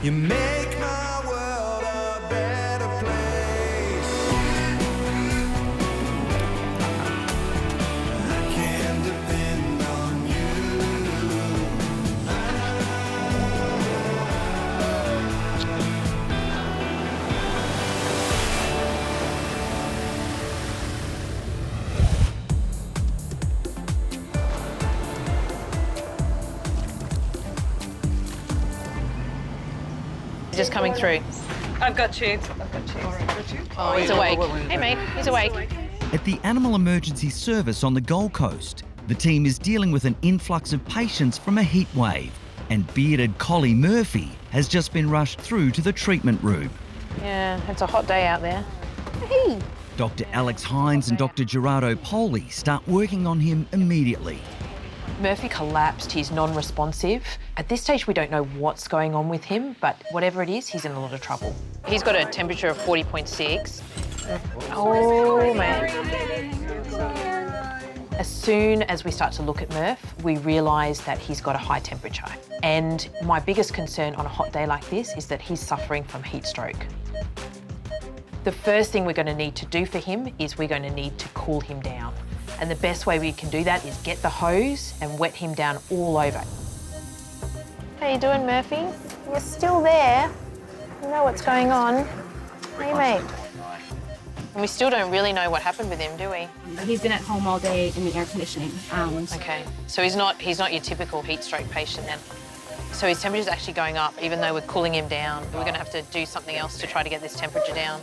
You make my world a better place. I can depend on you. Just coming through. I've got you. Oh, he's awake. Hey, mate, he's awake. At the Animal Emergency Service on the Gold Coast, the team is dealing with an influx of patients from a heat wave, and bearded collie Murphy has just been rushed through to the treatment room. Yeah, it's a hot day out there. Hey. Dr. Alex Hynes and Dr. Gerardo Poli start working on him immediately. Murphy collapsed, he's non-responsive. At this stage, we don't know what's going on with him, but whatever it is, he's in a lot of trouble. He's got a temperature of 40.6. Oh, man. As soon as we start to look at Murph, we realise that he's got a high temperature. And my biggest concern on a hot day like this is that he's suffering from heat stroke. The first thing we're going to need to do for him is we're going to need to cool him down. And the best way we can do that is get the hose and wet him down all over. How you doing, Murphy? You're still there. You know what's going on. Hey, mate. And we still don't really know what happened with him, do we? He's been at home all day in the air conditioning. Okay, so he's not your typical heat stroke patient then. So his temperature's actually going up, even though we're cooling him down. We're going to have to do something else to try to get this temperature down.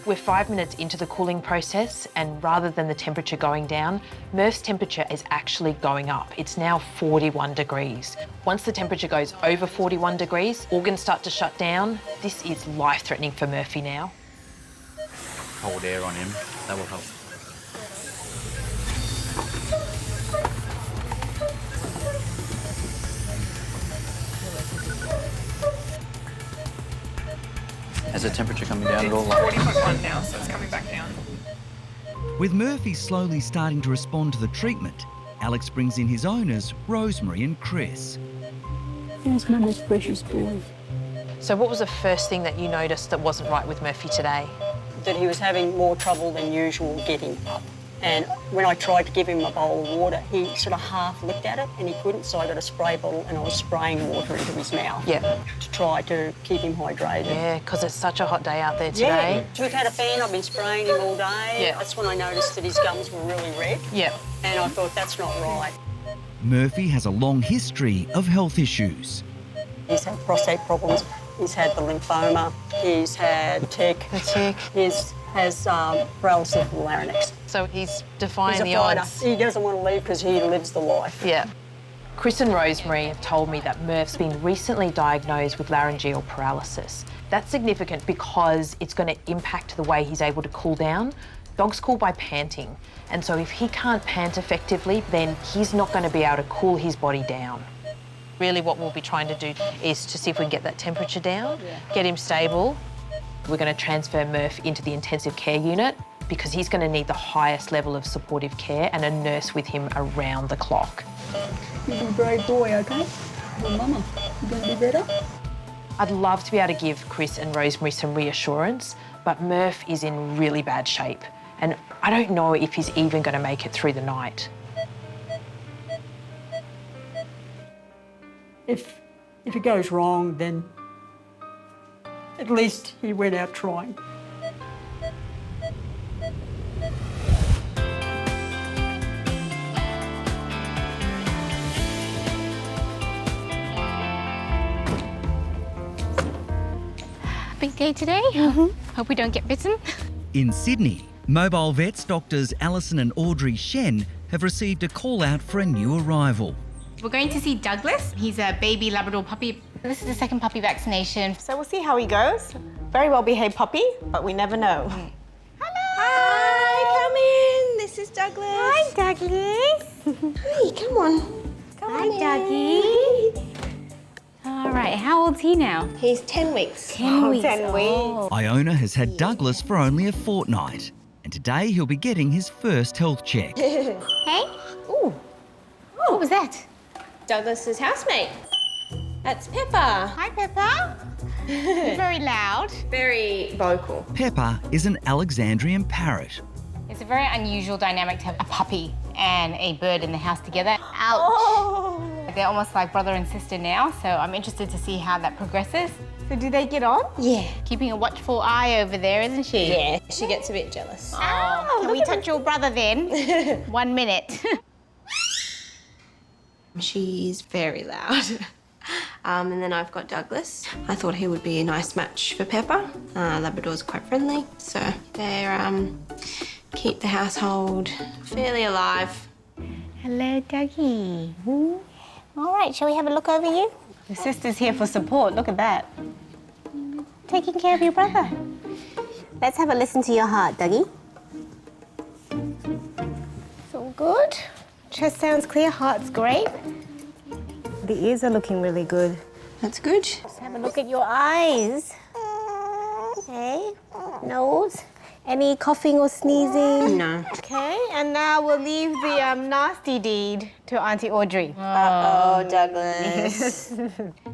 We're 5 minutes into the cooling process, and rather than the temperature going down, Murph's temperature is actually going up. It's now 41 degrees. Once the temperature goes over 41 degrees, organs start to shut down. This is life-threatening for Murphy now. Cold air on him, that will help. Has the temperature coming down at all? 40.1 now, so it's coming back down. With Murphy slowly starting to respond to the treatment, Alex brings in his owners, Rosemary and Chris. Here's my most precious boy. So what was the first thing that you noticed that wasn't right with Murphy today? That he was having more trouble than usual getting up. And when I tried to give him a bowl of water, he sort of half looked at it and he couldn't, so I got a spray bottle and I was spraying water into his mouth. Yeah. To try to keep him hydrated. Yeah, because it's such a hot day out there today. Yeah, we've had a fan, I've been spraying him all day. Yeah. That's when I noticed that his gums were really red. Yeah. And I thought, that's not right. Murphy has a long history of health issues. He's had prostate problems, he's had the lymphoma, he's had tick. The tick. He's has paralysis of the larynx. So he's defying He's a the fighter. odds. He doesn't want to leave because he lives the life. Yeah. Chris and Rosemary have told me that Murph's been recently diagnosed with laryngeal paralysis. That's significant because it's going to impact the way he's able to cool down. Dogs cool by panting, and so if he can't pant effectively, then he's not going to be able to cool his body down. Really what we'll be trying to do is to see if we can get that temperature down, get him stable. We're going to transfer Murph into the intensive care unit because he's going to need the highest level of supportive care and a nurse with him around the clock. You're a brave boy, OK? Well, Mama, you going to be better? I'd love to be able to give Chris and Rosemary some reassurance, but Murph is in really bad shape, and I don't know if he's even going to make it through the night. If it goes wrong, then at least he went out trying. Big day today. Hope we don't get bitten. In Sydney, mobile vets doctors Alison and Audrey Shen have received a call out for a new arrival. We're going to see Douglas. He's a baby Labrador puppy. This is the second puppy vaccination. So we'll see how he goes. Very well-behaved puppy, but we never know. Hello! Hi, come in. This is Douglas. Hi, Douglas. Hi, come on. Come Hi, on in. Dougie. All right, how old's he now? He's 10 weeks. 10 weeks. 10 weeks. Oh. Iona has had Douglas for only a fortnight, and today he'll be getting his first health check. Hey? Ooh. What was that? Douglas's housemate. That's Pepper. Hi, Pepper. Very loud. Very vocal. Pepper is an Alexandrian parrot. It's a very unusual dynamic to have a puppy and a bird in the house together. Ouch. Oh. They're almost like brother and sister now, so I'm interested to see how that progresses. So do they get on? Yeah. Keeping a watchful eye over there, isn't she? Yeah, she gets a bit jealous. Oh, can we touch your brother then? 1 minute. She's very loud. And then I've got Douglas. I thought he would be a nice match for Pepper. Labrador's quite friendly, so they keep the household fairly alive. Hello, Dougie. All right, shall we have a look over you? The sister's here for support. Look at that. Taking care of your brother. Let's have a listen to your heart, Dougie. It's all good. Chest sounds clear, heart's great. The ears are looking really good. That's good. Let's have a look at your eyes. Okay, nose. Any coughing or sneezing? No. Okay, and now we'll leave the nasty deed to Auntie Audrey. Oh, Douglas.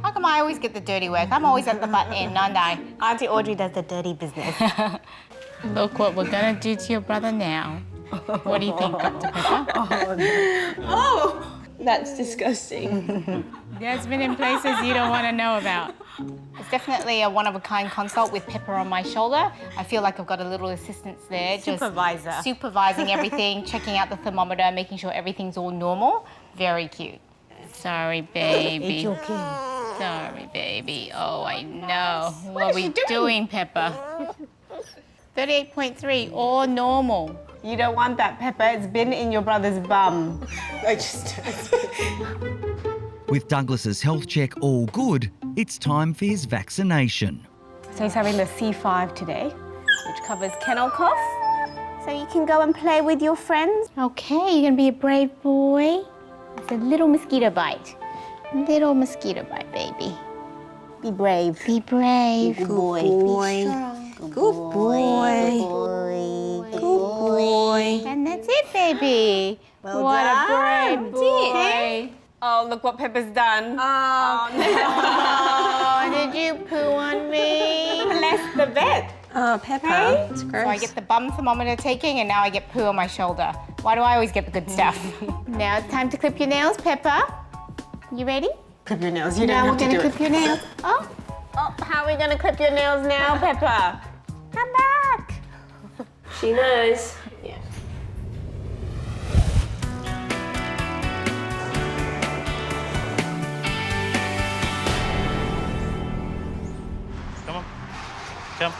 How come I always get the dirty work? I'm always at the butt end, aren't I? Auntie Audrey does the dirty business. Look what we're gonna do to your brother now. What do you think, Dr. Pepper? Oh, that's disgusting. Dad's been in places you don't want to know about. It's definitely a one-of-a-kind consult with Pepper on my shoulder. I feel like I've got a little assistance there. Supervisor. Just supervising everything, checking out the thermometer, making sure everything's all normal. Very cute. Sorry, baby. It's okay. Sorry, baby. Oh, I know. What are we doing, Pepper? 38.3, all normal. You don't want that, Pepper. It's been in your brother's bum. With Douglas's health check all good, it's time for his vaccination. So he's having the C5 today, which covers kennel cough. So you can go and play with your friends. Okay, you're gonna be a brave boy. It's a little mosquito bite. Little mosquito bite, baby. Be brave. Be brave. Good boy. Good boy. Good boy. And that's it, baby. Well what done. a brave boy. Oh, look what Pepper's done. Oh, did you poo on me? Bless the vet. Oh, Pepper. It's gross. So I get the bum thermometer taking and now I get poo on my shoulder. Why do I always get the good stuff? Now it's time to clip your nails, Pepper. You ready? Clip your nails. You Now don't we're have to gonna do clip your nails. Oh, How are we gonna clip your nails now, Pepper? Come back. She knows. Yeah. Come on. Come.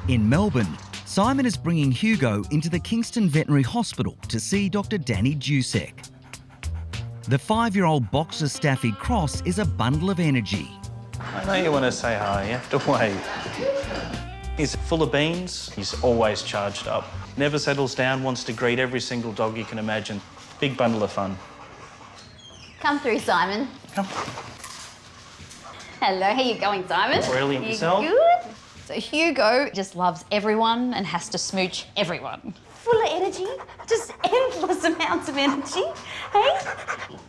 In Melbourne, Simon is bringing Hugo into the Kingston Veterinary Hospital to see Dr. Danni Dusek. The 5-year-old boxer Staffy Cross is a bundle of energy. I know you want to say hi, you have to wait. He's full of beans, he's always charged up. Never settles down, wants to greet every single dog you can imagine. Big bundle of fun. Come through, Simon. Come. Hello, how you going, Simon? Brilliant. You Yourself? good? So Hugo just loves everyone and has to smooch everyone. Full of energy, just endless amounts of energy. Hey?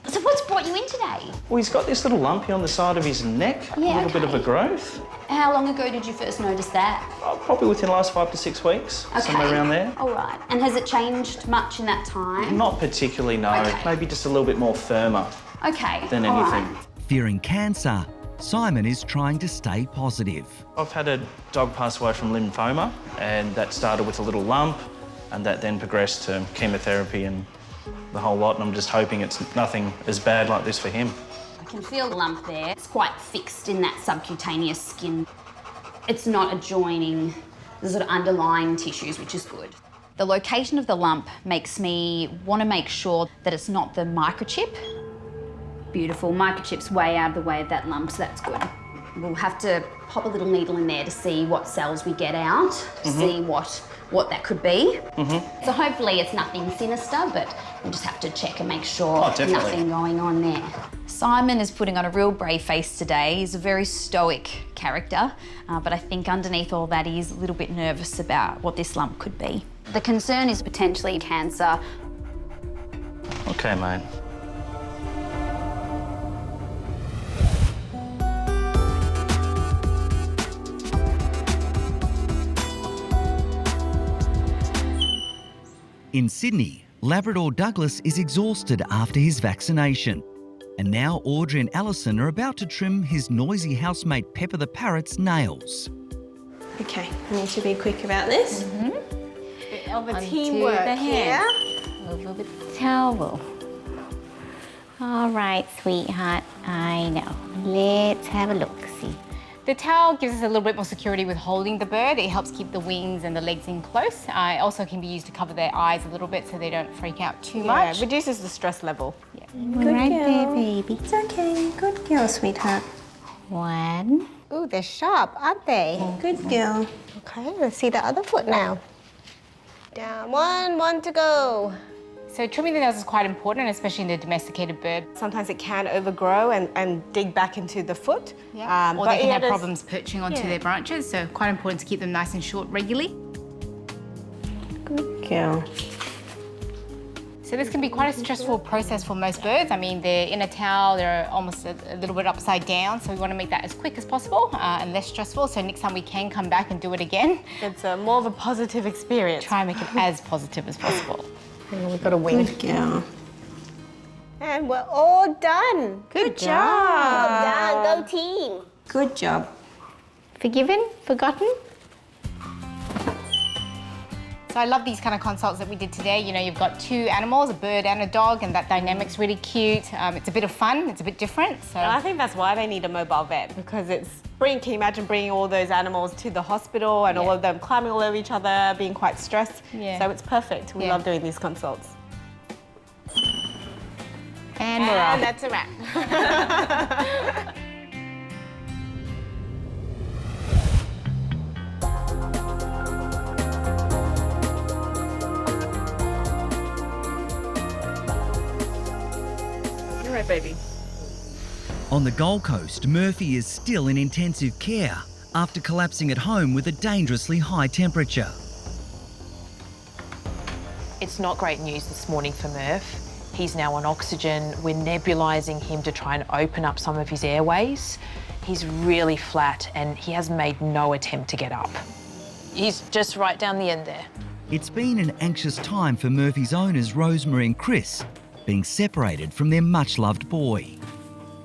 So what's brought you in today? Well, he's got this little lumpy on the side of his neck, a Yeah, little bit of a growth. How long ago did you first notice that? Probably within the last 5 to 6 weeks, somewhere around there. All right. And has it changed much in that time? Not particularly, no. Okay. Maybe just a little bit more firmer Okay. than all anything. right. Fearing cancer, Simon is trying to stay positive. I've had a dog pass away from lymphoma, and that started with a little lump, and that then progressed to chemotherapy and the whole lot, and I'm just hoping it's nothing as bad like this for him. I can feel the lump there. It's quite fixed in that subcutaneous skin. It's not adjoining the sort of underlying tissues, which is good. The location of the lump makes me want to make sure that it's not the microchip. Beautiful. Microchip's way out of the way of that lump, so that's good. We'll have to pop a little needle in there to see what cells we get out, to see what that could be. So hopefully it's nothing sinister, but we'll just have to check and make sure nothing going on there. Simon is putting on a real brave face today. He's a very stoic character, but I think underneath all that he is a little bit nervous about what this lump could be. The concern is potentially cancer. Okay, mate. In Sydney, Labrador Douglas is exhausted after his vaccination. And now Audrey and Alison are about to trim his noisy housemate Pepper the Parrot's nails. Okay, I need to be quick about this. Of a teamwork the here. Over the towel. All right, sweetheart, I know. Let's have a look-see. The towel gives us a little bit more security with holding the bird. It helps keep the wings and the legs in close. It also can be used to cover their eyes a little bit so they don't freak out too much. Yeah, reduces the stress level. Yeah. Good right girl. there, baby. It's okay. Good girl, sweetheart. One. Ooh, they're sharp, aren't they? Good girl. Okay, let's see the other foot now. Down, one to go. So trimming the nails is quite important, especially in the domesticated bird. Sometimes it can overgrow and dig back into the foot. Yeah. Or they can have there's- problems perching onto their branches, so quite important to keep them nice and short regularly. Good girl. So this can be quite a stressful process for most birds. I mean, they're in a towel, they're almost a little bit upside down, so we want to make that as quick as possible and less stressful, so next time we can come back and do it again. It's more of a positive experience. Try and make it as positive as possible. We've got a wing. Good girl. And we're all done. Good job. Done. Go team. Good job. Forgiven? Forgotten? So I love these kind of consults that we did today. You know, you've got two animals, a bird and a dog, and that dynamic's really cute. It's a bit of fun, it's a bit different. So I think that's why they need a mobile vet, because can you imagine bringing all those animals to the hospital and all of them climbing all over each other, being quite stressed. Yeah. So it's perfect. We love doing these consults. And we're off. That's a wrap. All right, baby. On the Gold Coast, Murphy is still in intensive care after collapsing at home with a dangerously high temperature. It's not great news this morning for Murph. He's now on oxygen. We're nebulising him to try and open up some of his airways. He's really flat and he has made no attempt to get up. He's just right down the end there. It's been an anxious time for Murphy's owners, Rosemary and Chris, being separated from their much-loved boy.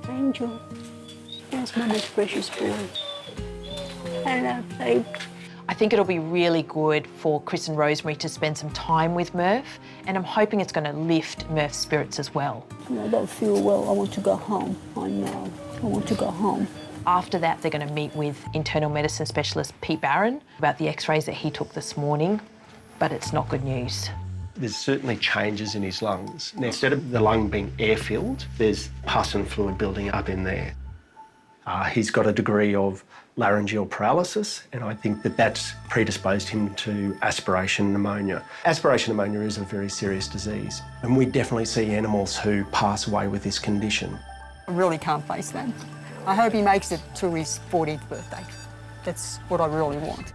Angel, that's my most precious boy. Hello, babe. I think it'll be really good for Chris and Rosemary to spend some time with Murph, and I'm hoping it's going to lift Murph's spirits as well. I don't feel well. I want to go home. I know. I want to go home. After that, they're going to meet with internal medicine specialist Pete Barron about the x-rays that he took this morning, but it's not good news. There's certainly changes in his lungs. Now, instead of the lung being air-filled, there's pus and fluid building up in there. He's got a degree of laryngeal paralysis, and I think that that's predisposed him to aspiration pneumonia. Aspiration pneumonia is a very serious disease, and we definitely see animals who pass away with this condition. I really can't face that. I hope he makes it to his 40th birthday. That's what I really want.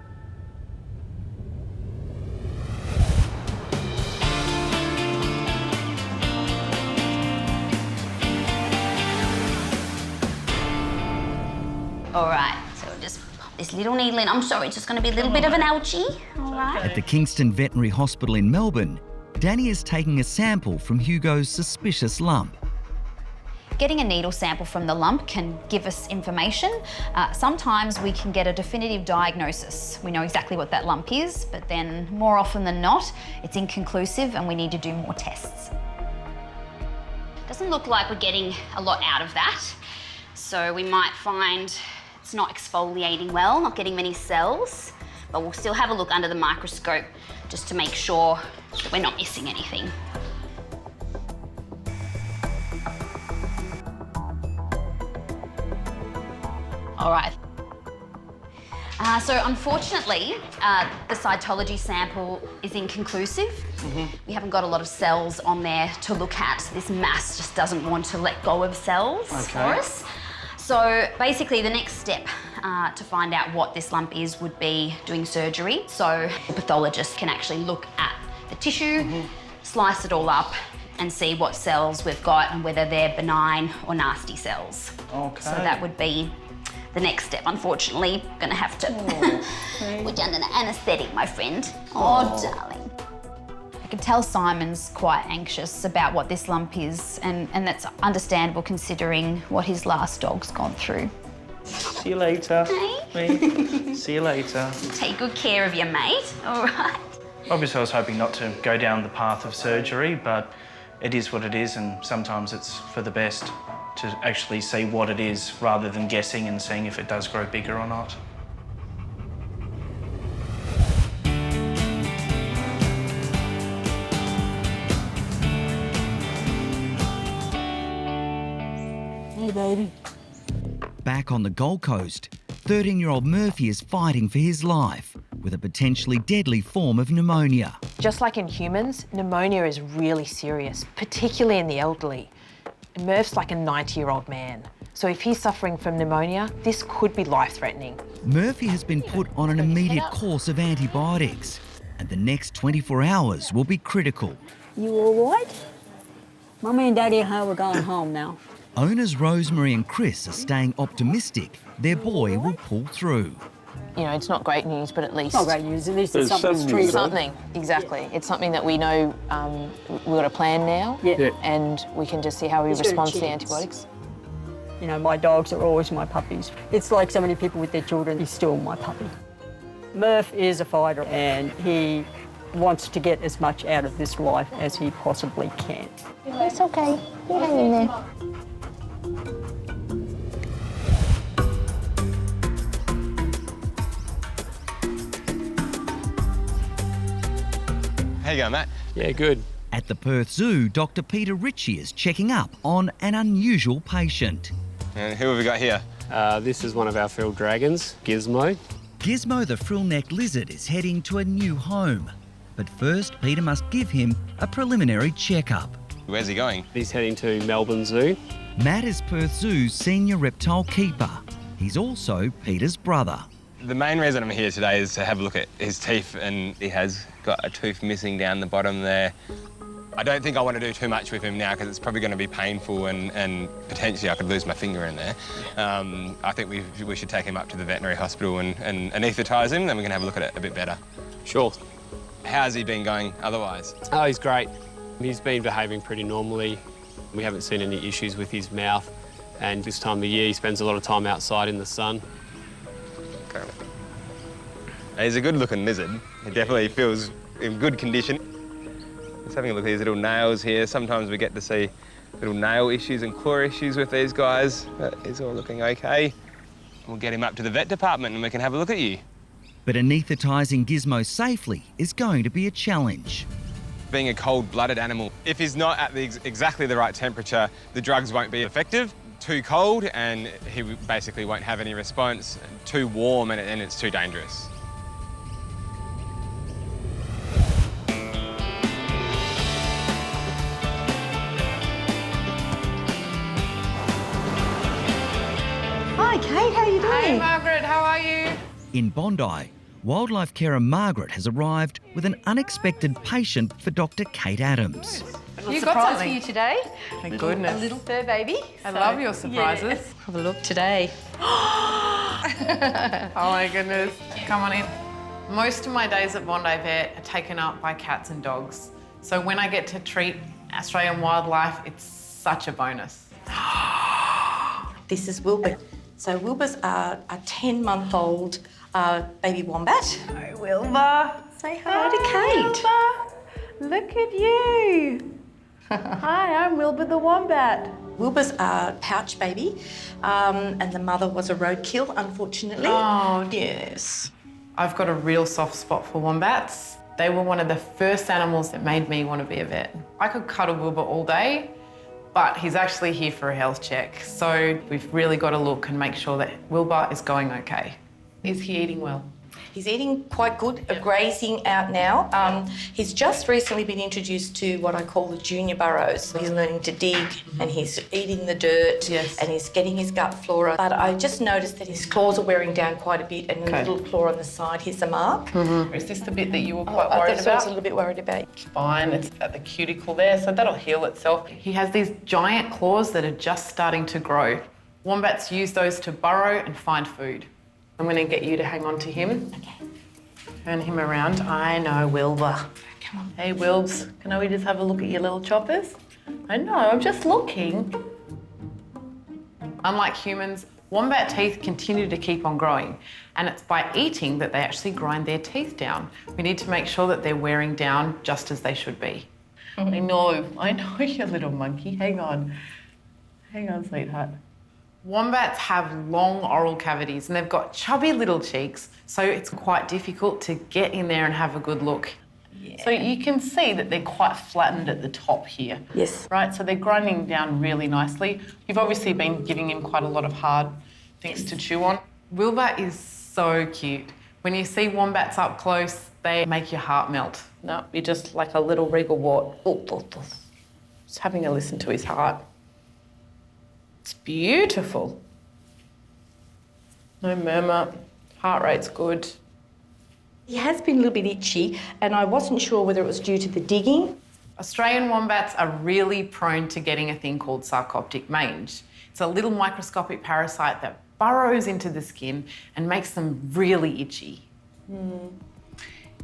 All right, so we'll just pop this little needle in. I'm sorry, it's just going to be a little bit of an ouchie. All right. At the Kingston Veterinary Hospital in Melbourne, Danni is taking a sample from Hugo's suspicious lump. Getting a needle sample from the lump can give us information. Sometimes we can get a definitive diagnosis. We know exactly what that lump is, but then more often than not, it's inconclusive and we need to do more tests. Doesn't look like we're getting a lot out of that. So we might find it's not exfoliating well, not getting many cells, but we'll still have a look under the microscope just to make sure that we're not missing anything. All right. So unfortunately, the cytology sample is inconclusive. We haven't got a lot of cells on there to look at. This mass just doesn't want to let go of cells for us. So basically the next step to find out what this lump is would be doing surgery. So the pathologist can actually look at the tissue, slice it all up and see what cells we've got and whether they're benign or nasty cells. Okay. So that would be the next step. Unfortunately, I'm gonna have to put you under the anaesthetic, my friend. Oh, darling. I can tell Simon's quite anxious about what this lump is, and that's understandable considering what his last dog's gone through. See you later. Hey. See you later. Take good care of your mate, all right? Obviously, I was hoping not to go down the path of surgery, but it is what it is, and sometimes it's for the best to actually see what it is rather than guessing and seeing if it does grow bigger or not. Hey, baby. Back on the Gold Coast, 13-year-old Murphy is fighting for his life with a potentially deadly form of pneumonia. Just like in humans, pneumonia is really serious, particularly in the elderly. Murph's like a 90-year-old man, so if he's suffering from pneumonia, this could be life-threatening. Murphy has been put on an immediate course of antibiotics, and the next 24 hours will be critical. You all right? Mummy and Daddy and her are going home now. Owners Rosemary and Chris are staying optimistic their boy will pull through. You know, it's not great news, but at least... Not great news, at least it's something treated. Something, exactly. It's something that we know we've got a plan now, and we can just see how he responds to the antibiotics. You know, my dogs are always my puppies. It's like so many people with their children, he's still my puppy. Murph is a fighter, and he wants to get as much out of this life as he possibly can. It's okay. You hang in there. How you going, Matt? Yeah, good. At the Perth Zoo, Dr. Peter Ritchie is checking up on an unusual patient. And who have we got here? This is one of our frilled dragons, Gizmo. Gizmo the frill-necked lizard is heading to a new home. But first, Peter must give him a preliminary checkup. Where's he going? He's heading to Melbourne Zoo. Matt is Perth Zoo's senior reptile keeper. He's also Peter's brother. The main reason I'm here today is to have a look at his teeth, and he has got a tooth missing down the bottom there. I don't think I want to do too much with him now because it's probably going to be painful and potentially I could lose my finger in there. I think we should take him up to the veterinary hospital and anaesthetise him, then we can have a look at it a bit better. Sure. How's he been going otherwise? Oh, he's great. He's been behaving pretty normally. We haven't seen any issues with his mouth, and this time of year he spends a lot of time outside in the sun. He's a good-looking lizard. He definitely feels in good condition. Just having a look at these little nails here. Sometimes we get to see little nail issues and claw issues with these guys, but he's all looking okay. We'll get him up to the vet department and we can have a look at you. But anaesthetising Gizmo safely is going to be a challenge. Being a cold-blooded animal, if he's not at exactly the right temperature, the drugs won't be effective. Too cold and he basically won't have any response. Too warm and it's too dangerous. Hi, Kate, how are you doing? Hey, Margaret, how are you? In Bondi, wildlife carer Margaret has arrived with an unexpected patient for Dr. Kate Adams. You got some for you today. Thank goodness. A little fur baby. I love your surprises. Yes. Have a look today. Oh my goodness. Come on in. Most of my days at Bondi Vet are taken up by cats and dogs. So when I get to treat Australian wildlife, it's such a bonus. This is Wilbert. So Wilbert's a 10-month-old baby wombat. Hi, Wilbur. Say hi to Kate. Wilbur. Look at you. Hi, I'm Wilbur the wombat. Wilbur's a pouch baby, and the mother was a roadkill, unfortunately. Oh, yes. I've got a real soft spot for wombats. They were one of the first animals that made me want to be a vet. I could cuddle Wilbur all day, but he's actually here for a health check. So we've really got to look and make sure that Wilbur is going okay. Is he eating well? He's eating quite good, grazing out now. He's just recently been introduced to what I call the junior burrows. He's learning to dig and he's eating the dirt and he's getting his gut flora. But I just noticed that his claws are wearing down quite a bit and the little claw on the side, here's a mark. Is this the bit that you were quite worried I about? was a little bit worried about. It's fine, it's at the cuticle there, so that'll heal itself. He has these giant claws that are just starting to grow. Wombats use those to burrow and find food. I'm going to get you to hang on to him. Okay. Turn him around. I know, Wilbur. Come on. Hey, Wilbs, can we just have a look at your little choppers? I know, I'm just looking. Unlike humans, wombat teeth continue to keep on growing, and it's by eating that they actually grind their teeth down. We need to make sure that they're wearing down just as they should be. I know, you little monkey. Hang on, sweetheart. Wombats have long oral cavities and they've got chubby little cheeks, so it's quite difficult to get in there and have a good look. Yeah. So you can see that they're quite flattened at the top here. Yes. Right, so they're grinding down really nicely. You've obviously been giving him quite a lot of hard things to chew on. Wilbert is so cute. When you see wombats up close, they make your heart melt. No, you're just like a little regal wart. Just having a listen to his heart. It's beautiful. No murmur, heart rate's good. He has been a little bit itchy, and I wasn't sure whether it was due to the digging. Australian wombats are really prone to getting a thing called sarcoptic mange. It's a little microscopic parasite that burrows into the skin and makes them really itchy.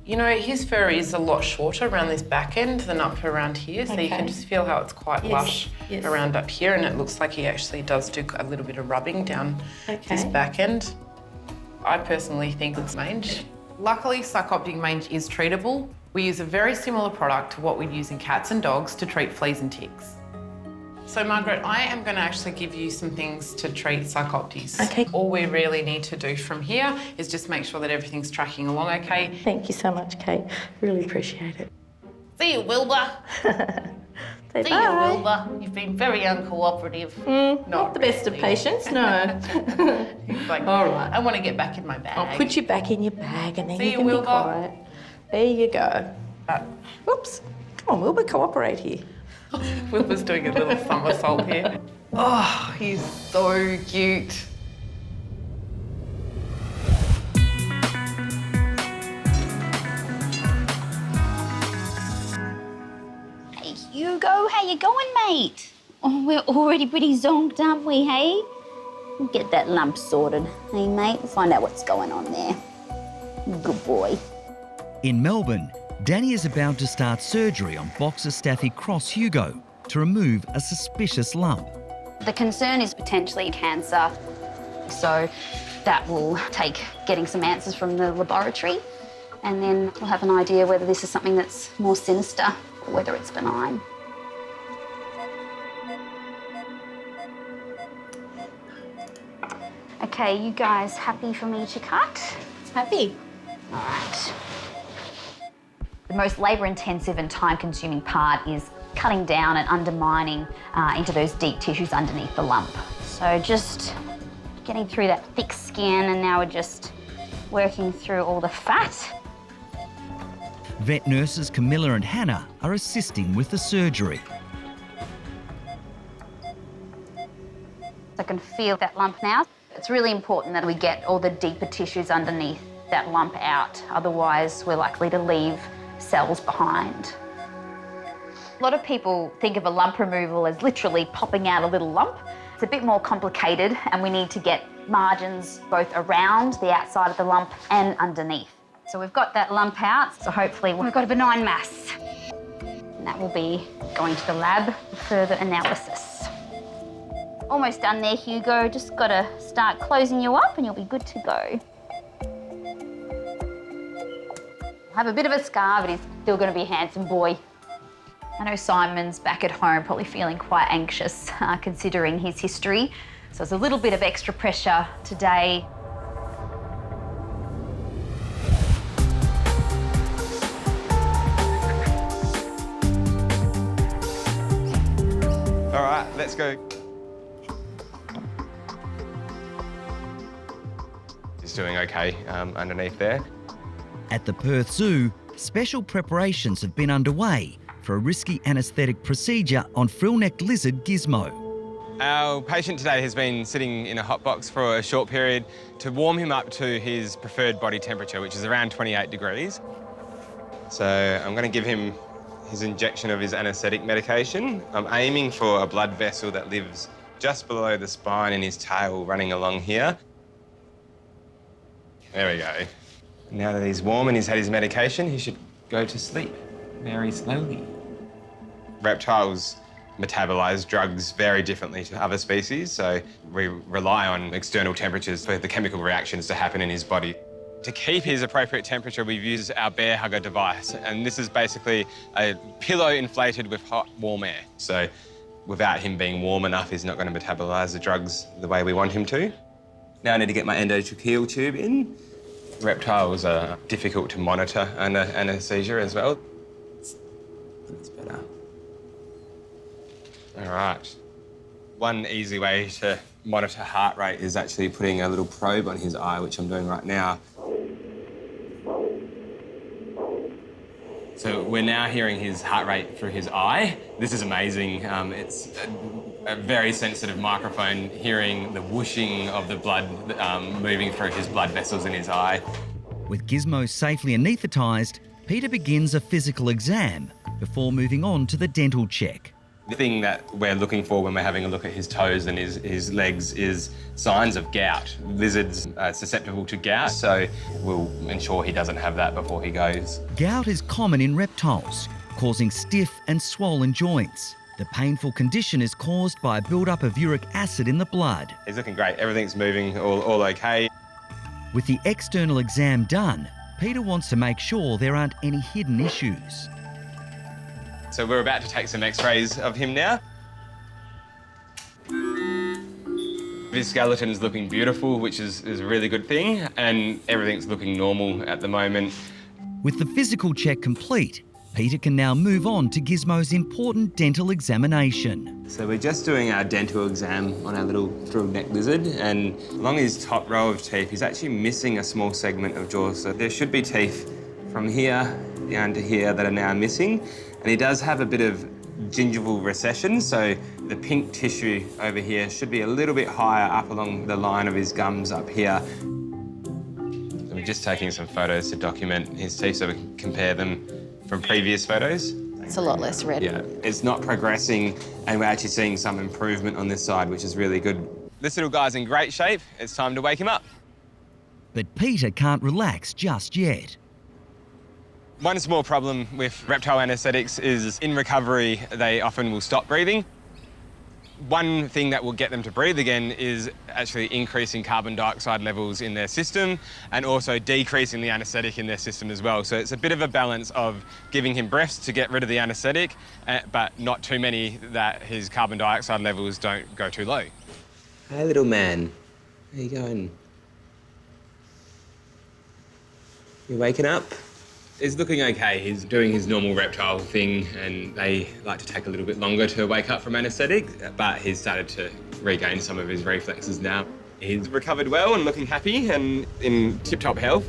You know, his fur is a lot shorter around this back end than up around here, so you can just feel how it's quite lush around up here, and it looks like he actually does do a little bit of rubbing down this back end. I personally think it's mange. Luckily, sarcoptic mange is treatable. We use a very similar product to what we'd use in cats and dogs to treat fleas and ticks. So, Margaret, I am going to actually give you some things to treat sarcoptes. Okay. All we really need to do from here is just make sure that everything's tracking along okay. Thank you so much, Kate. Really appreciate it. See you, Wilbur. Say See bye. you, Wilbur. You've been very uncooperative. Not the best of patients, no. He's like, all right. I want to get back in my bag. I'll put you back in your bag and then See you you, can Wilbur. be quiet. There you go. Oops. Come on, Wilbur, cooperate here. Wilbur's doing a little somersault here. Oh, he's so cute. Hey, Hugo, how you going, mate? Oh, we're already pretty zonked, aren't we, hey? We'll get that lump sorted, hey, mate? We'll find out what's going on there. Good boy. In Melbourne, Danni is about to start surgery on boxer staffy cross Hugo to remove a suspicious lump. The concern is potentially cancer, so that will take getting some answers from the laboratory, and then we'll have an idea whether this is something that's more sinister or whether it's benign. Okay, you guys happy for me to cut? Happy. All right. The most labour-intensive and time-consuming part is cutting down and undermining into those deep tissues underneath the lump. So just getting through that thick skin, and now we're just working through all the fat. Vet nurses Camilla and Hannah are assisting with the surgery. I can feel that lump now. It's really important that we get all the deeper tissues underneath that lump out, otherwise we're likely to leave cells behind. A lot of people think of a lump removal as literally popping out a little lump. It's a bit more complicated, and we need to get margins both around the outside of the lump and underneath. So we've got that lump out, so hopefully we've got a benign mass. And that will be going to the lab for further analysis. Almost done there, Hugo. Just got to start closing you up and you'll be good to go. Have a bit of a scar, but he's still going to be a handsome boy. I know Simon's back at home probably feeling quite anxious considering his history. So there's a little bit of extra pressure today. All right, let's go. He's doing okay underneath there. At the Perth Zoo, special preparations have been underway for a risky anaesthetic procedure on frill-necked lizard Gizmo. Our patient today has been sitting in a hot box for a short period to warm him up to his preferred body temperature, which is around 28 degrees. So I'm going to give him his injection of his anaesthetic medication. I'm aiming for a blood vessel that lives just below the spine in his tail running along here. There we go. Now that he's warm and he's had his medication, he should go to sleep. very slowly. Reptiles metabolize drugs very differently to other species, so we rely on external temperatures for the chemical reactions to happen in his body. To keep his appropriate temperature, we've used our bear hugger device, and this is basically a pillow inflated with hot, warm air. So without him being warm enough, he's not going to metabolize the drugs the way we want him to. Now I need to get my endotracheal tube in. Reptiles are difficult to monitor under anaesthesia as well. That's better. All right. One easy way to monitor heart rate is actually putting a little probe on his eye, which I'm doing right now. So we're now hearing his heart rate through his eye. This is amazing. It's a very sensitive microphone, hearing the whooshing of the blood moving through his blood vessels in his eye. With Gizmo safely anaesthetised, Peter begins a physical exam before moving on to the dental check. The thing that we're looking for when we're having a look at his toes and his legs is signs of gout. Lizards are susceptible to gout, so we'll ensure he doesn't have that before he goes. Gout is common in reptiles, causing stiff and swollen joints. The painful condition is caused by a build-up of uric acid in the blood. He's looking great. Everything's moving all okay. With the external exam done, Peter wants to make sure there aren't any hidden issues. So we're about to take some x-rays of him now. His skeleton's looking beautiful, which is a really good thing, and everything's looking normal at the moment. With the physical check complete, Peter can now move on to Gizmo's important dental examination. So we're just doing our dental exam on our little frilled neck lizard, and along his top row of teeth, he's actually missing a small segment of jaw. So there should be teeth from here down to here that are now missing. And he does have a bit of gingival recession, so the pink tissue over here should be a little bit higher up along the line of his gums up here. So we're just taking some photos to document his teeth so we can compare them from previous photos. It's a lot less red. Yeah, it's not progressing, and we're actually seeing some improvement on this side, which is really good. This little guy's in great shape. It's time to wake him up. But Peter can't relax just yet. One small problem with reptile anaesthetics is in recovery, they often will stop breathing. One thing that will get them to breathe again is actually increasing carbon dioxide levels in their system and also decreasing the anaesthetic in their system as well. So it's a bit of a balance of giving him breaths to get rid of the anaesthetic, but not too many that his carbon dioxide levels don't go too low. Hey, little man. How you going? You waking up? He's looking okay. He's doing his normal reptile thing, and they like to take a little bit longer to wake up from anaesthetic, but he's started to regain some of his reflexes now. He's recovered well and looking happy and in tip-top health.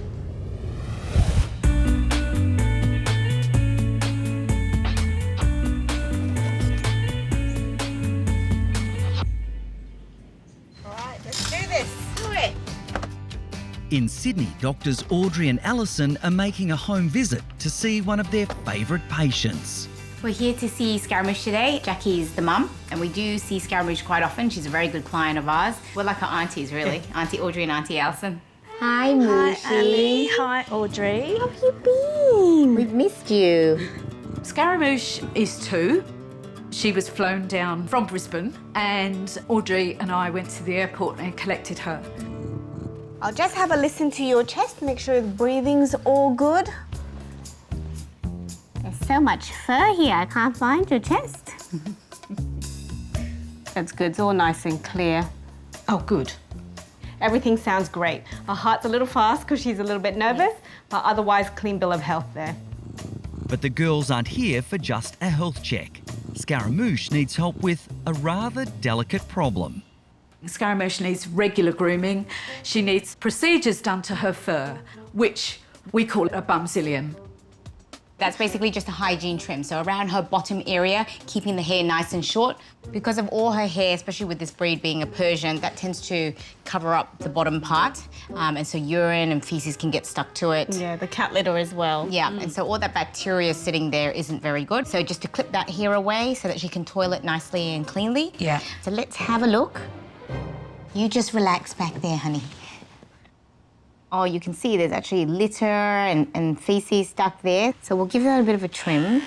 All right, let's do this. Do it. In Sydney, doctors Audrey and Alison are making a home visit to see one of their favourite patients. We're here to see Scaramouche today. Jackie's the mum, and we do see Scaramouche quite often. She's a very good client of ours. We're like our aunties, really. Auntie Audrey and Auntie Alison. Hi, Moosey. Hi, Ali. Hi, Audrey. How have you been? We've missed you. Scaramouche is 2. She was flown down from Brisbane, and Audrey and I went to the airport and collected her. I'll just have a listen to your chest, make sure the breathing's all good. There's so much fur here, I can't find your chest. That's good, it's all nice and clear. Oh, good. Everything sounds great. Her heart's a little fast because she's a little bit nervous, but otherwise clean bill of health there. But the girls aren't here for just a health check. Scaramouche needs help with a rather delicate problem. Scaramouche needs regular grooming. She needs procedures done to her fur, which we call a bumzillion. That's basically just a hygiene trim, so around her bottom area, keeping the hair nice and short. Because of all her hair, especially with this breed being a Persian, that tends to cover up the bottom part, and so urine and feces can get stuck to it. Yeah, the cat litter as well. Yeah, and so all that bacteria sitting there isn't very good. So just to clip that hair away so that she can toilet nicely and cleanly. Yeah. So let's have a look. You just relax back there, honey. Oh, you can see there's actually litter and feces stuck there. So we'll give her a bit of a trim.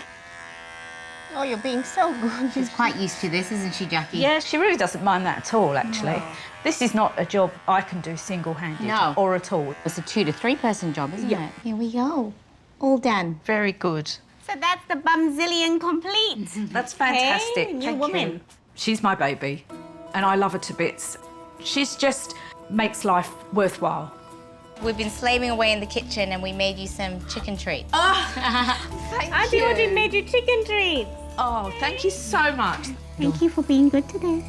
Oh, you're being so good. She's quite used to this, isn't she, Jackie? Yeah, she really doesn't mind that at all, actually. This is not a job I can do single-handed. No. Or at all. It's a 2 to 3 person job, isn't Yeah. it? Here we go. All done. Very good. So that's the bumzillion complete. That's fantastic. Hey, new Thank woman. you. She's my baby, and I love her to bits. She's just makes life worthwhile. We've been slaving away in the kitchen and we made you some chicken treats. Thank Auntie you. Audrey made you chicken treats. Oh, thank you so much. Thank you for being good today.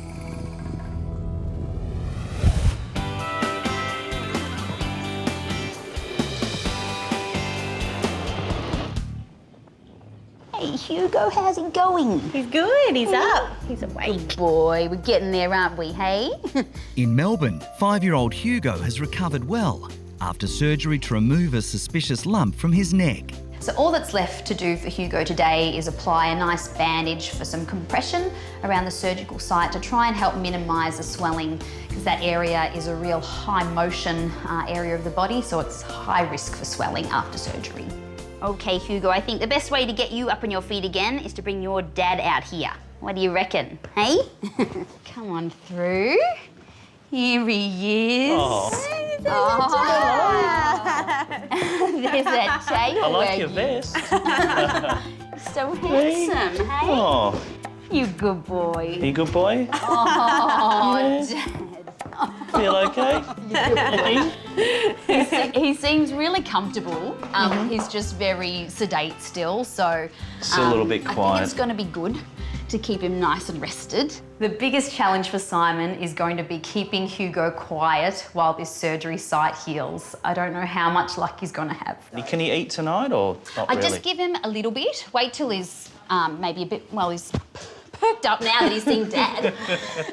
Hey, Hugo, how's it going? He's good, he's up. He's awake. Good boy, we're getting there, aren't we, hey? In Melbourne, 5-year-old Hugo has recovered well after surgery to remove a suspicious lump from his neck. So all that's left to do for Hugo today is apply a nice bandage for some compression around the surgical site to try and help minimise the swelling, because that area is a real high motion area of the body, so it's high risk for swelling after surgery. Okay, Hugo, I think the best way to get you up on your feet again is to bring your dad out here. What do you reckon, hey? Come on through. Here he is. Oh. There's that tail. I like your vest. So handsome, hey? Oh, You good boy. you good boy? Oh, Yeah. Feel okay? He seems really comfortable. He's just very sedate still, so It's a little bit I think quiet. it's going to be good to keep him nice and rested. The biggest challenge for Simon is going to be keeping Hugo quiet while this surgery site heals. I don't know how much luck he's going to have. Can he eat tonight or not I really? just give him a little bit. Wait till he's maybe a bit, well, he's perked up now that he's seen Dad.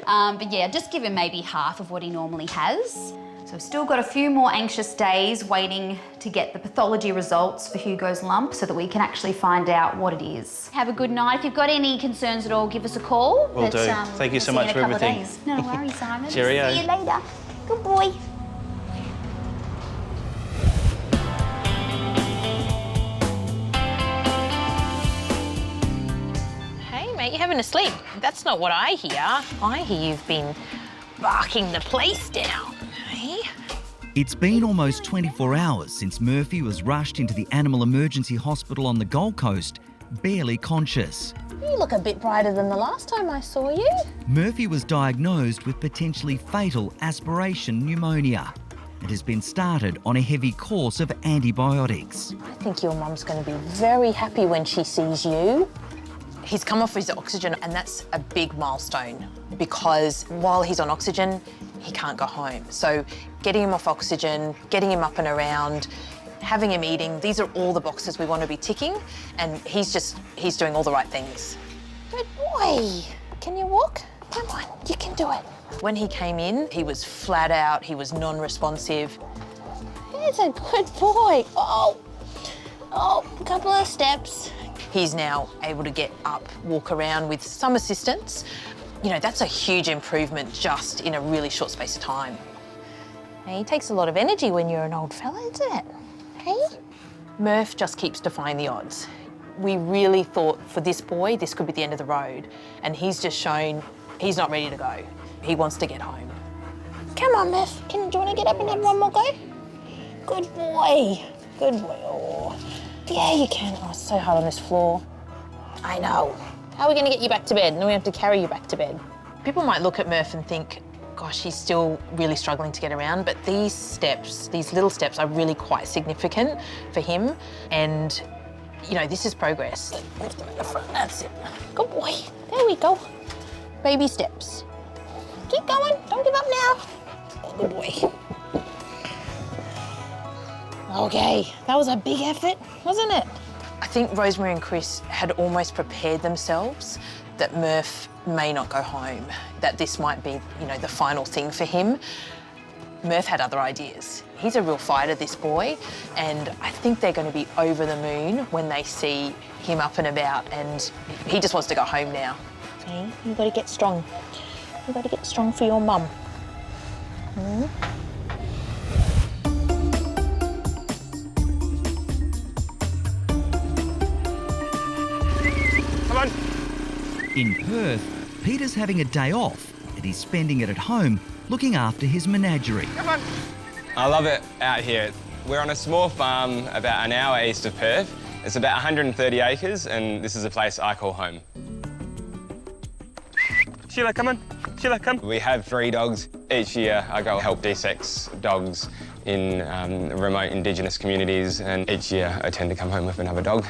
But yeah, just give him maybe half of what he normally has. So we've still got a few more anxious days waiting to get the pathology results for Hugo's lump so that we can actually find out what it is. Have a good night. If you've got any concerns at all, give us a call. Will do. Thank you so we'll much see you for in a couple of everything. days. No worries, Simon. Cheerio. See you later. Good boy. Hey, mate, you're having a sleep. That's not what I hear. I hear you've been barking the place down, hey? It's been almost 24 hours since Murphy was rushed into the Animal Emergency Hospital on the Gold Coast, barely conscious. You look a bit brighter than the last time I saw you. Murphy was diagnosed with potentially fatal aspiration pneumonia and has been started on a heavy course of antibiotics. I think your mum's going to be very happy when she sees you. He's come off his oxygen, and that's a big milestone because while he's on oxygen, he can't go home. So getting him off oxygen, getting him up and around, having him eating, these are all the boxes we want to be ticking, and he's doing all the right things. Good boy. Can you walk? Come on, you can do it. When he came in, he was flat out, he was non-responsive. He's a good boy. Oh, a couple of steps. He's now able to get up, walk around with some assistance. You know, that's a huge improvement just in a really short space of time. Hey, it takes a lot of energy when you're an old fella, isn't it? Hey? Murph just keeps defying the odds. We really thought for this boy, this could be the end of the road. And he's just shown he's not ready to go. He wants to get home. Come on, Murph. Do you want to get up and have one more go? Good boy. Good boy. Oh. Yeah, you can. Oh, it's so hard on this floor. I know. How are we going to get you back to bed? And then we have to carry you back to bed. People might look at Murph and think, gosh, he's still really struggling to get around, but these steps, these little steps are really quite significant for him. And, you know, this is progress. Lift him in the front, that's it. Good boy. There we go. Baby steps. Keep going, don't give up now. Good boy. Okay, that was a big effort, wasn't it? I think Rosemary and Chris had almost prepared themselves that Murph may not go home, that this might be, you know, the final thing for him. Murph had other ideas. He's a real fighter, this boy, and I think they're going to be over the moon when they see him up and about, and he just wants to go home now. See, you've got to get strong. You've got to get strong for your mum. In Perth, Peter's having a day off and he's spending it at home looking after his menagerie. Come on. I love it out here. We're on a small farm about an hour east of Perth. It's about 130 acres and this is a place I call home. Sheila, come on. Sheila, come. We have 3 dogs. Each year I go help de-sex dogs in remote Indigenous communities, and each year I tend to come home with another dog.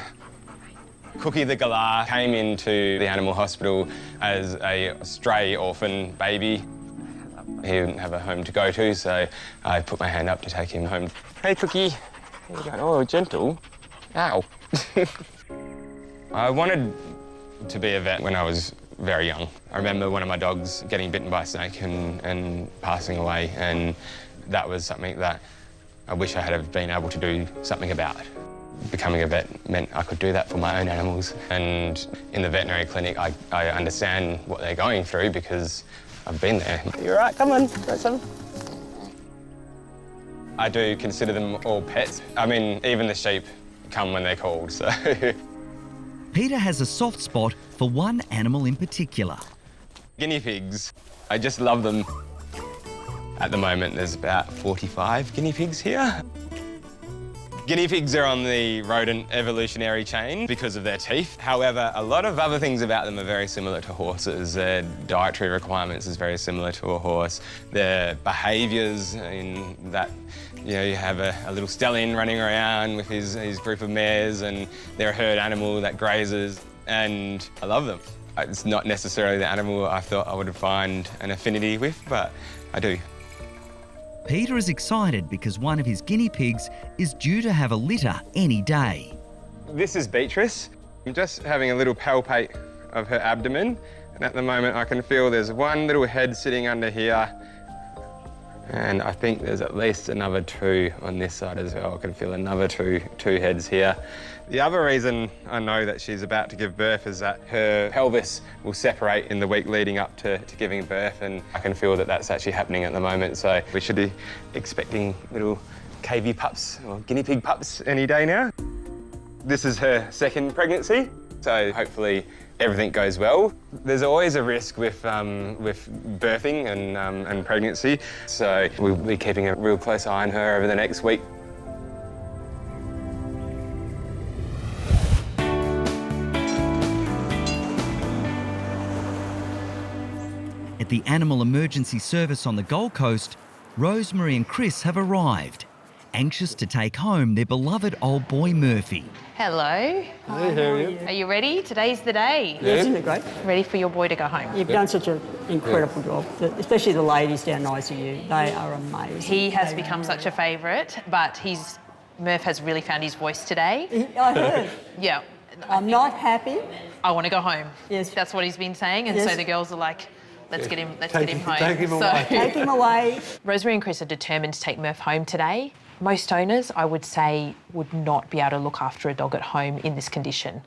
Cookie the galah came into the animal hospital as a stray orphan baby. He didn't have a home to go to, so I put my hand up to take him home. Hey, Cookie. How you going? Oh, gentle. Ow. I wanted to be a vet when I was very young. I remember one of my dogs getting bitten by a snake and passing away, and that was something that I wish I had been able to do something about. Becoming a vet meant I could do that for my own animals, and in the veterinary clinic I understand what they're going through because I've been there. You're right, come on, got some. I do consider them all pets. I mean, even the sheep come when they're called, so. Peter has a soft spot for one animal in particular. Guinea pigs. I just love them. At the moment, there's about 45 guinea pigs here. Guinea pigs are on the rodent evolutionary chain because of their teeth. However, a lot of other things about them are very similar to horses. Their dietary requirements is very similar to a horse. Their behaviours in that, you know, you have a little stallion running around with his group of mares, and they're a herd animal that grazes, and I love them. It's not necessarily the animal I thought I would find an affinity with, but I do. Peter is excited because one of his guinea pigs is due to have a litter any day. This is Beatrice. I'm just having a little palpate of her abdomen, and at the moment I can feel there's one little head sitting under here, and I think there's at least another 2 on this side as well. I can feel another two heads here. The other reason I know that she's about to give birth is that her pelvis will separate in the week leading up to giving birth, and I can feel that that's actually happening at the moment. So we should be expecting little KV pups or guinea pig pups any day now. This is her second pregnancy, so hopefully everything goes well. There's always a risk with birthing and pregnancy, so we'll be keeping a real close eye on her over the next week. At the Animal Emergency Service on the Gold Coast, Rosemary and Chris have arrived, anxious to take home their beloved old boy Murphy. Hello. Hey, how are you? Are you ready? Today's the day. Yeah. Isn't it great? Ready for your boy to go home? You've done such an incredible job, especially the ladies down ICU. They are amazing. He has become such a favourite, but Murph has really found his voice today. I heard. Yeah. I'm not happy. I want to go home. Yes. That's what he's been saying, and so the girls are like, let's get him home. Take him away. Take him away. Rosemary and Chris are determined to take Murph home today. Most owners, I would say, would not be able to look after a dog at home in this condition.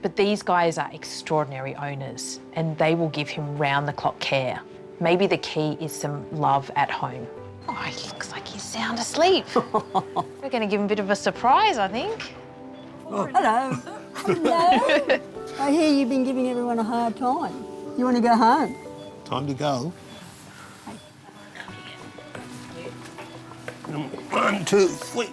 But these guys are extraordinary owners, and they will give him round-the-clock care. Maybe the key is some love at home. Oh, he looks like he's sound asleep. We're going to give him a bit of a surprise, I think. Oh, hello. Hello. I hear you've been giving everyone a hard time. You want to go home? Time to go. 1, 2, 3.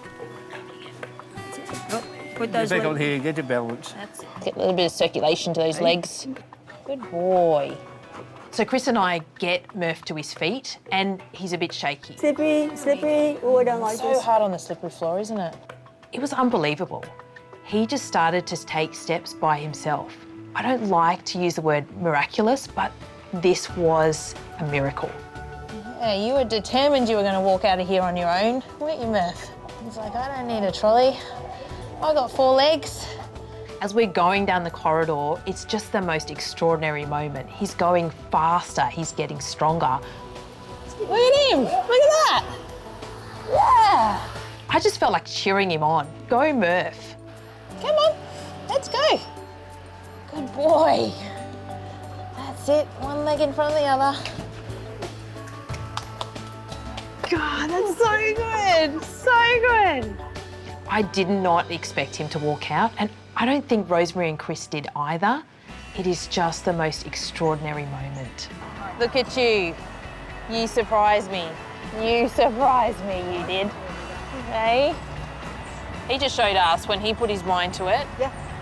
Oh, put those back on here, get your balance. That's it. Get a little bit of circulation to those legs. Good boy. So Chris and I get Murph to his feet, and he's a bit shaky. Slippery, slippery. Oh, I don't like this. So hard on the slippery floor, isn't it? It was unbelievable. He just started to take steps by himself. I don't like to use the word miraculous, but this was a miracle. Yeah, you were determined you were going to walk out of here on your own, weren't you, Murph? He's like, I don't need a trolley. I got 4 legs. As we're going down the corridor, it's just the most extraordinary moment. He's going faster, he's getting stronger. Look at him, look at that. Yeah. I just felt like cheering him on. Go, Murph. Come on, let's go. Good boy. That's it, one leg in front of the other. God, that's so good, so good. I did not expect him to walk out, and I don't think Rosemary and Chris did either. It is just the most extraordinary moment. Look at you. You surprised me. You surprised me, you did. Hey? He just showed us when he put his mind to it,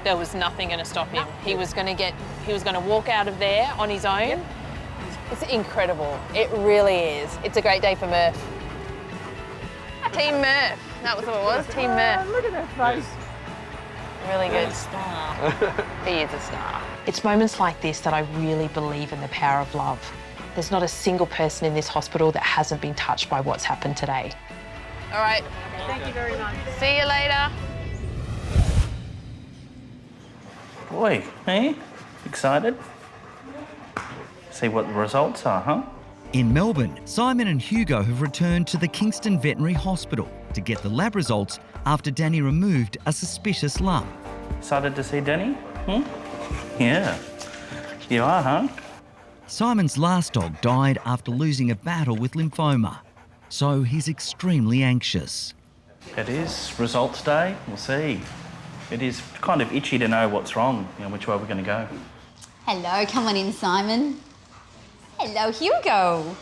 there was nothing going to stop him. He was going to walk out of there on his own. It's incredible. It really is. It's a great day for Murph. Team Murph. That was what it was. Team Murph. Look at her face. Really good. Star. He is a star. It's moments like this that I really believe in the power of love. There's not a single person in this hospital that hasn't been touched by what's happened today. All right. Thank you very much. See you later. Boy, hey? Excited? See what the results are, huh? In Melbourne, Simon and Hugo have returned to the Kingston Veterinary Hospital to get the lab results after Danni removed a suspicious lump. Excited to see Danni? Yeah. You are, huh? Simon's last dog died after losing a battle with lymphoma, so he's extremely anxious. It is results day. We'll see. It is kind of itchy to know what's wrong, which way we're going to go. Hello, come on in, Simon. Hello, Hugo.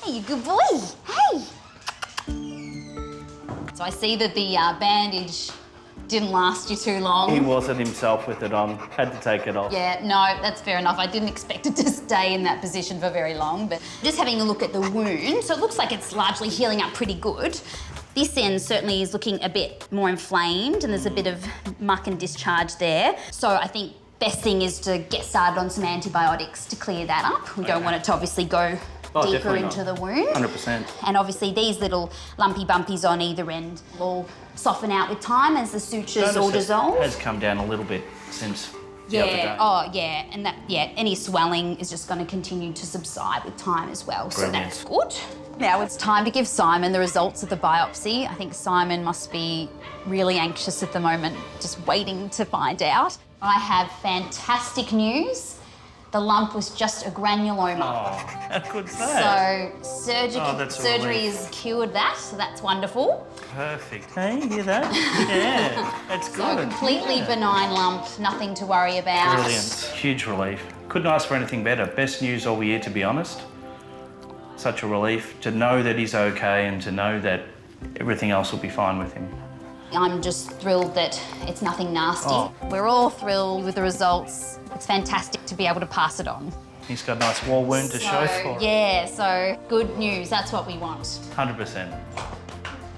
Hey, you good boy. Hey. So I see that the bandage didn't last you too long. He wasn't himself with it on. Had to take it off. Yeah, no, that's fair enough. I didn't expect it to stay in that position for very long, but just having a look at the wound, so it looks like it's largely healing up pretty good. This end certainly is looking a bit more inflamed and there's a bit of muck and discharge there. So I think best thing is to get started on some antibiotics to clear that up. We don't want it to obviously go deeper into the wound. 100%. And obviously these little lumpy bumpies on either end will soften out with time as the sutures all dissolve. It has come down a little bit since the other day. Oh yeah, and any swelling is just going to continue to subside with time as well. Brilliant. So that's good. Now it's time to give Simon the results of the biopsy. I think Simon must be really anxious at the moment, just waiting to find out. I have fantastic news. The lump was just a granuloma. Oh, how good's that? So surgery has cured that, so that's wonderful. Perfect. Hey, hear that? Yeah, that's good. So completely benign lump, nothing to worry about. Brilliant. Huge relief. Couldn't ask for anything better. Best news all year, to be honest. Such a relief to know that he's okay and to know that everything else will be fine with him. I'm just thrilled that it's nothing nasty. Oh. We're all thrilled with the results. It's fantastic to be able to pass it on. He's got a nice wall wound to show for it. Yeah, so good news. That's what we want. 100%.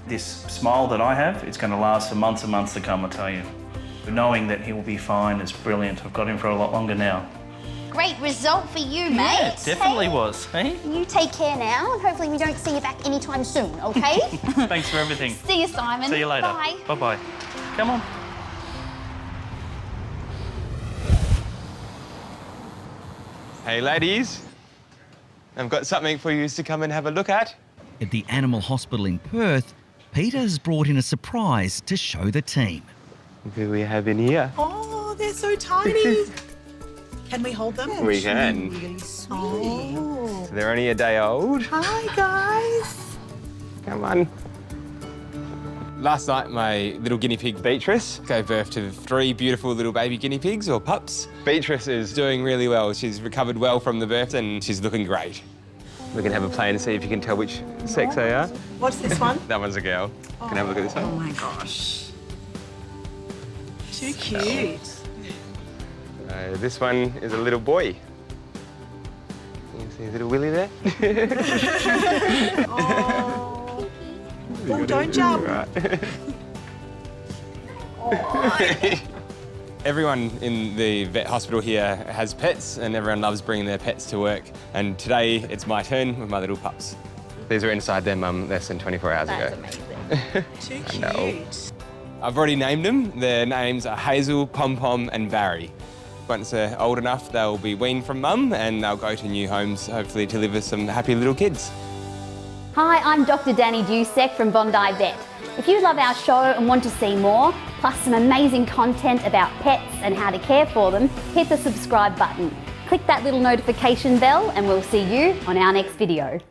This smile that I have, it's going to last for months and months to come, I tell you. But knowing that he will be fine is brilliant. I've got him for a lot longer now. Great result for you, mate. Yeah, it definitely was. Hey? You take care now, and hopefully we don't see you back anytime soon, okay? Thanks for everything. See you, Simon. See you later. Bye. Bye-bye. Come on. Hey, ladies. I've got something for you to come and have a look at. At the animal hospital in Perth, Peter has brought in a surprise to show the team. Look who we have in here. Oh, they're so tiny. Can we hold them? We can. Really sweet. Oh. So they're only a day old. Hi, guys. Come on. Last night, my little guinea pig, Beatrice, gave birth to 3 beautiful little baby guinea pigs, or pups. Beatrice is doing really well. She's recovered well from the birth and she's looking great. We can have a play and see if you can tell which sex they are. What's this one? That one's a girl. Can I have a look at this one? Oh, my gosh. Too cute. This one is a little boy. You can see his little willy there. Oh, don't jump. Right. Everyone in the vet hospital here has pets and everyone loves bringing their pets to work. And today it's my turn with my little pups. These were inside their mum less than 24 hours ago. Too cute. I've already named them. Their names are Hazel, Pom Pom and Barry. Once they're old enough, they'll be weaned from mum and they'll go to new homes, hopefully to live with some happy little kids. Hi, I'm Dr. Danni Dusek from Bondi Vet. If you love our show and want to see more, plus some amazing content about pets and how to care for them, hit the subscribe button. Click that little notification bell and we'll see you on our next video.